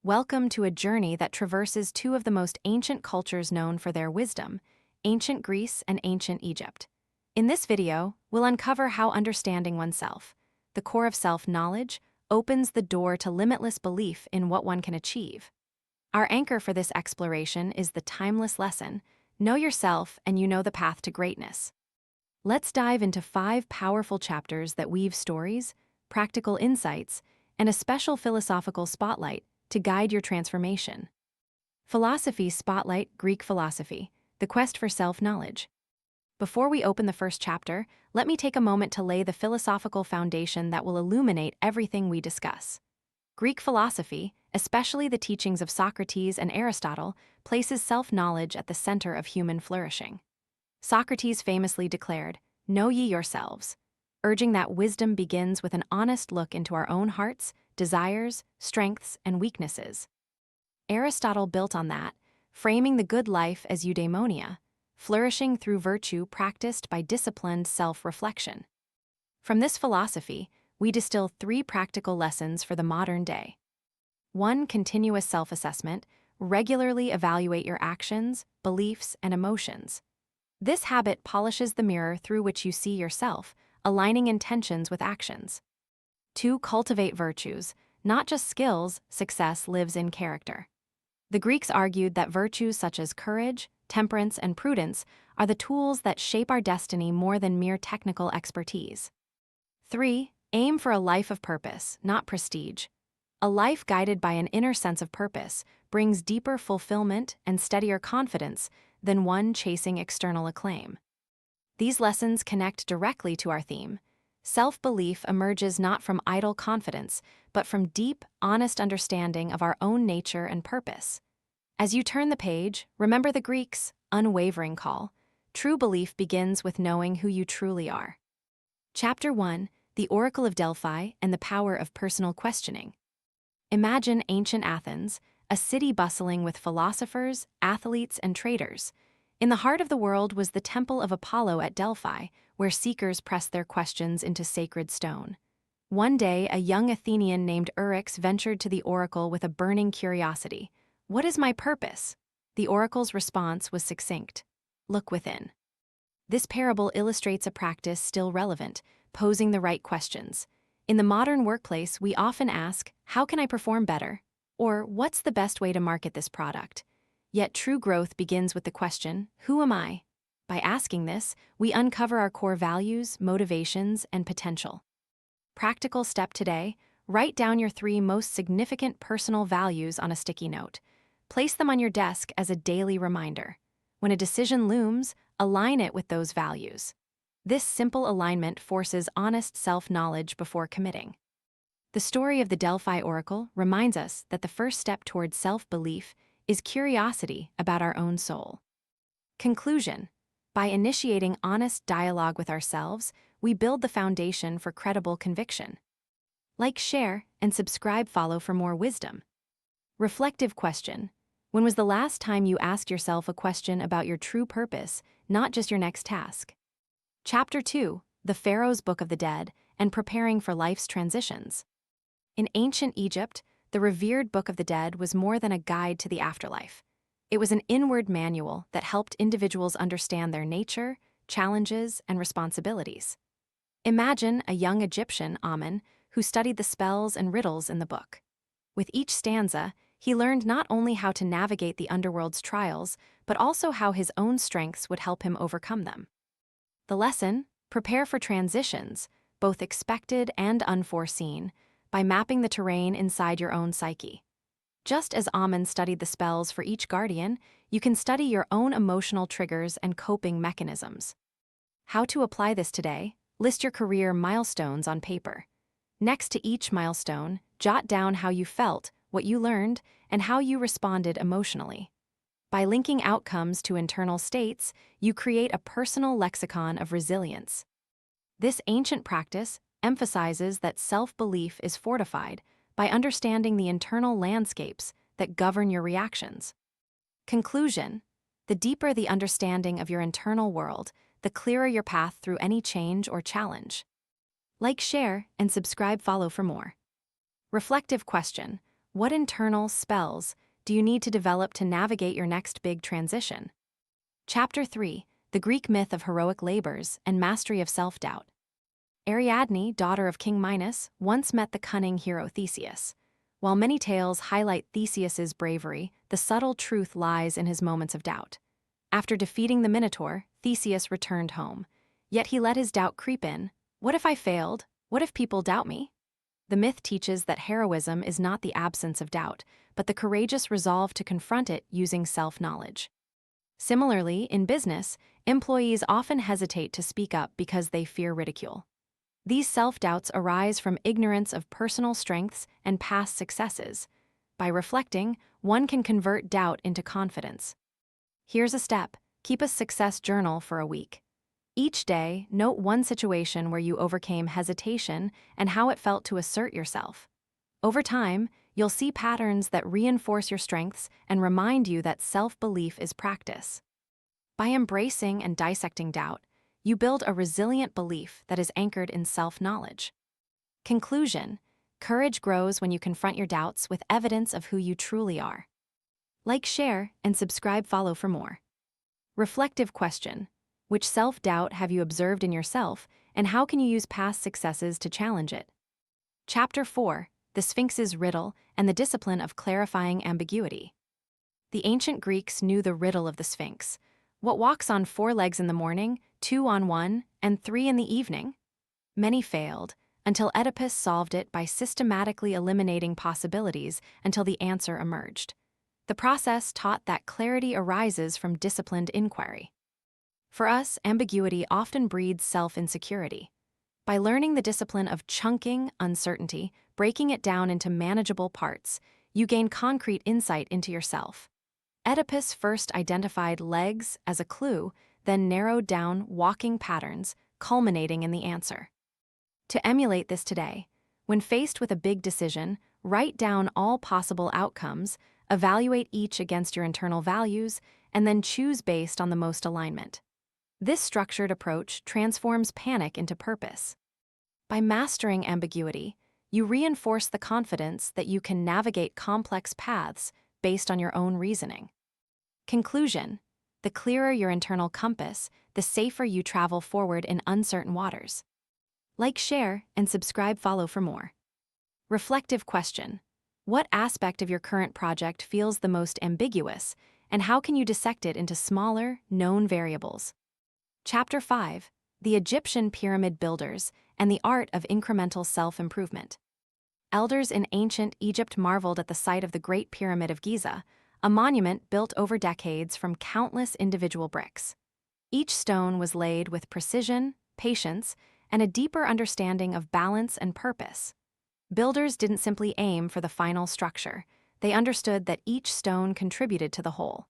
Welcome to a journey that traverses two of the most ancient cultures known for their wisdom, ancient Greece and ancient Egypt. In this video, we'll uncover how understanding oneself, the core of self-knowledge, opens the door to limitless belief in what one can achieve. Our anchor for this exploration is the timeless lesson: know yourself and you know the path to greatness. Let's dive into 5 powerful chapters that weave stories, practical insights, and a special philosophical spotlight to guide your transformation. Philosophy Spotlight. Greek philosophy, the quest for self-knowledge. Before we open the first chapter, let me take a moment to lay the philosophical foundation that will illuminate everything we discuss. Greek philosophy, especially the teachings of Socrates and Aristotle, places self-knowledge at the center of human flourishing. Socrates famously declared, "Know ye yourselves," urging that wisdom begins with an honest look into our own hearts, desires, strengths, and weaknesses. Aristotle built on that, framing the good life as eudaimonia, flourishing through virtue practiced by disciplined self-reflection. From this philosophy, we distill 3 practical lessons for the modern day. 1. Continuous self-assessment. Regularly evaluate your actions, beliefs, and emotions. This habit polishes the mirror through which you see yourself, aligning intentions with actions. 2. Cultivate virtues. Not just skills, success lives in character. The Greeks argued that virtues such as courage, temperance, and prudence are the tools that shape our destiny more than mere technical expertise. 3. Aim for a life of purpose, not prestige. A life guided by an inner sense of purpose brings deeper fulfillment and steadier confidence than one chasing external acclaim. These lessons connect directly to our theme. Self-belief emerges not from idle confidence, but from deep, honest understanding of our own nature and purpose. As you turn the page, remember the Greeks' unwavering call. True belief begins with knowing who you truly are. Chapter 1: The Oracle of Delphi and the Power of Personal Questioning. Imagine ancient Athens, a city bustling with philosophers, athletes, and traders. In the heart of the world was the Temple of Apollo at Delphi, where seekers pressed their questions into sacred stone. One day, a young Athenian named Eryx ventured to the oracle with a burning curiosity. "What is my purpose?" The oracle's response was succinct: "Look within." This parable illustrates a practice still relevant: posing the right questions. In the modern workplace, we often ask, "How can I perform better?" Or, "What's the best way to market this product?" Yet true growth begins with the question, "Who am I?" By asking this, we uncover our core values, motivations, and potential. Practical step today: write down your 3 most significant personal values on a sticky note. Place them on your desk as a daily reminder. When a decision looms, align it with those values. This simple alignment forces honest self-knowledge before committing. The story of the Delphi Oracle reminds us that the first step toward self-belief is curiosity about our own soul. Conclusion: by initiating honest dialogue with ourselves, we build the foundation for credible conviction. Like, share, and subscribe. Follow for more wisdom. Reflective question: when was the last time you asked yourself a question about your true purpose, not just your next task? Chapter 2: The Pharaoh's Book of the Dead and Preparing for Life's Transitions. In ancient Egypt, the revered Book of the Dead was more than a guide to the afterlife. It was an inward manual that helped individuals understand their nature, challenges, and responsibilities. Imagine a young Egyptian, Amun, who studied the spells and riddles in the book. With each stanza, he learned not only how to navigate the underworld's trials, but also how his own strengths would help him overcome them. The lesson: prepare for transitions, both expected and unforeseen, by mapping the terrain inside your own psyche. Just as Amun studied the spells for each guardian, you can study your own emotional triggers and coping mechanisms. How to apply this today? List your career milestones on paper. Next to each milestone, jot down how you felt, what you learned, and how you responded emotionally. By linking outcomes to internal states, you create a personal lexicon of resilience. This ancient practice emphasizes that self-belief is fortified by understanding the internal landscapes that govern your reactions. Conclusion: the deeper the understanding of your internal world, the clearer your path through any change or challenge. Like, share, and subscribe. Follow for more. Reflective question: What internal spells do you need to develop to navigate your next big transition? Chapter 3: The Greek Myth of Heroic Labors and Mastery of Self-Doubt. Ariadne, daughter of King Minos, once met the cunning hero Theseus. While many tales highlight Theseus's bravery, the subtle truth lies in his moments of doubt. After defeating the Minotaur, Theseus returned home. Yet he let his doubt creep in. What if I failed? What if people doubt me? The myth teaches that heroism is not the absence of doubt, but the courageous resolve to confront it using self-knowledge. Similarly, in business, employees often hesitate to speak up because they fear ridicule. These self-doubts arise from ignorance of personal strengths and past successes. By reflecting, one can convert doubt into confidence. Here's a step: keep a success journal for a week. Each day, note one situation where you overcame hesitation and how it felt to assert yourself. Over time, you'll see patterns that reinforce your strengths and remind you that self-belief is practice. By embracing and dissecting doubt, you build a resilient belief that is anchored in self-knowledge. Conclusion: courage grows when you confront your doubts with evidence of who you truly are. Like, share, and subscribe, follow for more. Reflective question: which self-doubt have you observed in yourself, and how can you use past successes to challenge it? Chapter 4: The Sphinx's Riddle and the Discipline of Clarifying Ambiguity. The ancient Greeks knew the riddle of the Sphinx. What walks on 4 legs in the morning, 2 on one, and 3 in the evening? Many failed, until Oedipus solved it by systematically eliminating possibilities until the answer emerged. The process taught that clarity arises from disciplined inquiry. For us, ambiguity often breeds self-insecurity. By learning the discipline of chunking uncertainty, breaking it down into manageable parts, you gain concrete insight into yourself. Oedipus first identified legs as a clue, then narrowed down walking patterns, culminating in the answer. To emulate this today, when faced with a big decision, write down all possible outcomes, evaluate each against your internal values, and then choose based on the most alignment. This structured approach transforms panic into purpose. By mastering ambiguity, you reinforce the confidence that you can navigate complex paths based on your own reasoning. Conclusion: the clearer your internal compass, the safer you travel forward in uncertain waters. Like, share, and subscribe, follow for more. Reflective question: what aspect of your current project feels the most ambiguous, and how can you dissect it into smaller, known variables? Chapter 5: The Egyptian Pyramid Builders and the Art of Incremental Self-Improvement. Elders in ancient Egypt marveled at the sight of the Great Pyramid of Giza, a monument built over decades from countless individual bricks. Each stone was laid with precision, patience, and a deeper understanding of balance and purpose. Builders didn't simply aim for the final structure. They understood that each stone contributed to the whole.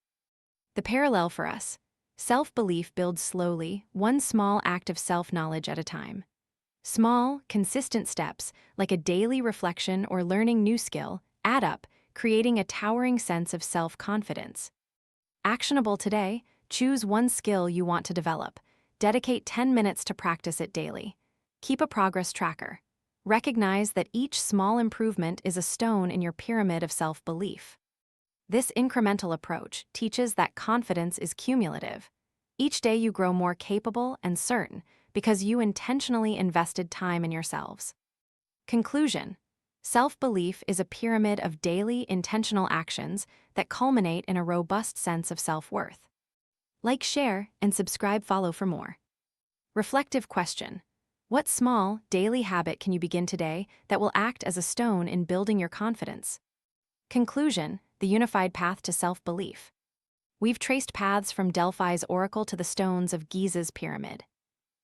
The parallel for us: self-belief builds slowly, one small act of self-knowledge at a time. Small, consistent steps, like a daily reflection or learning new skill, add up, creating a towering sense of self-confidence. Actionable today: choose one skill you want to develop. Dedicate 10 minutes to practice it daily. Keep a progress tracker. Recognize that each small improvement is a stone in your pyramid of self-belief. This incremental approach teaches that confidence is cumulative. Each day you grow more capable and certain because you intentionally invested time in yourselves. Conclusion: self-belief is a pyramid of daily, intentional actions that culminate in a robust sense of self-worth. Like, share, and subscribe, follow for more. Reflective question: what small, daily habit can you begin today that will act as a stone in building your confidence? Conclusion: the unified path to self-belief. We've traced paths from Delphi's oracle to the stones of Giza's pyramid.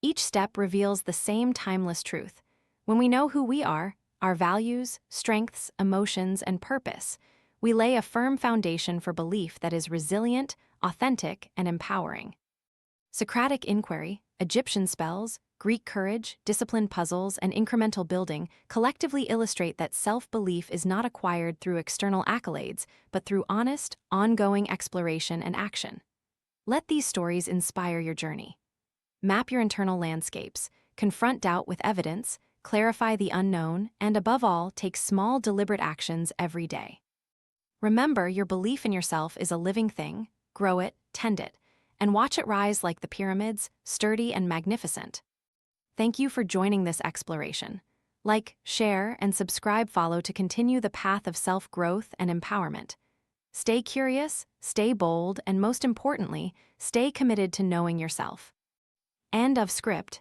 Each step reveals the same timeless truth. When we know who we are, our values, strengths, emotions, and purpose, we lay a firm foundation for belief that is resilient, authentic, and empowering. Socratic inquiry, Egyptian spells, Greek courage, disciplined puzzles, and incremental building collectively illustrate that self-belief is not acquired through external accolades, but through honest, ongoing exploration and action. Let these stories inspire your journey. Map your internal landscapes, confront doubt with evidence, clarify the unknown, and above all, take small, deliberate actions every day. Remember, your belief in yourself is a living thing. Grow it, tend it, and watch it rise like the pyramids, sturdy and magnificent. Thank you for joining this exploration. Like, share, and subscribe follow to continue the path of self-growth and empowerment. Stay curious, stay bold, and most importantly, stay committed to knowing yourself. End of script.